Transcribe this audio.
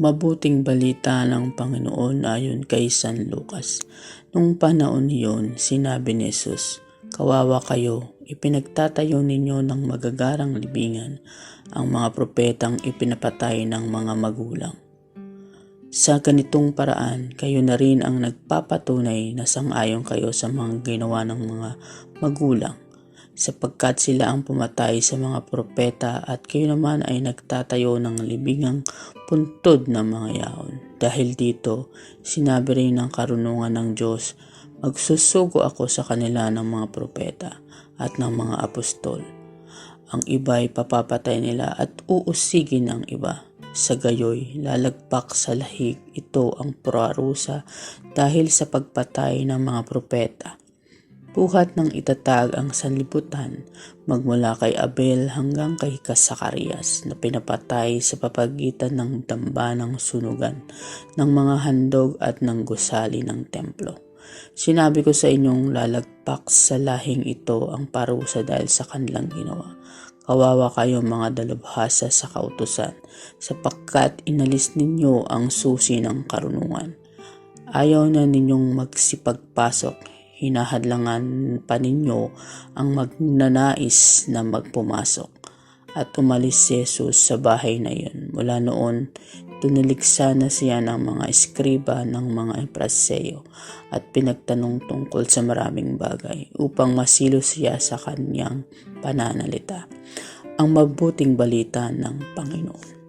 Mabuting balita ng Panginoon ayon kay San Lucas. Nung panahon iyon, sinabi ni Jesus, "Kawawa kayo, ipinagtatayo ninyo ng magagarang libingan ang mga propetang ipinapatay ng mga magulang. Sa ganitong paraan, kayo na rin ang nagpapatunay na sang-ayon kayo sa mga ginawa ng mga magulang, sapagkat sila ang pumatay sa mga propeta at kayo naman ay nagtatayo ng libingang puntod ng mga yaon. Dahil dito, sinabi rin ng karunungan ng Diyos, magsusugo ako sa kanila ng mga propeta at ng mga apostol. Ang iba'y papapatay nila at uusigin ang iba. Sa gayoy, lalagpak sa lahig ito ang parusa dahil sa pagpatay ng mga propeta. Buhat ng itatag ang sanlibutan magmula kay Abel hanggang kay Zacarias na pinapatay sa papagitan ng damba ng sunugan, ng mga handog at ng gusali ng templo. Sinabi ko sa inyong lalagpak sa lahing ito ang parusa dahil sa kanilang ginawa. Kawawa kayo mga dalubhasa sa kautusan, sapagkat inalis ninyo ang susi ng karunungan. Ayaw na ninyong magsipagpasok, hinahadlangan pa ninyo ang magnanais na magpumasok. At umalis si Jesus sa bahay na iyon. Mula noon, tuniliksa na siya ng mga eskriba ng mga Pariseo at pinagtanong tungkol sa maraming bagay upang masilo siya sa kanyang pananalita. Ang mabuting balita ng Panginoon.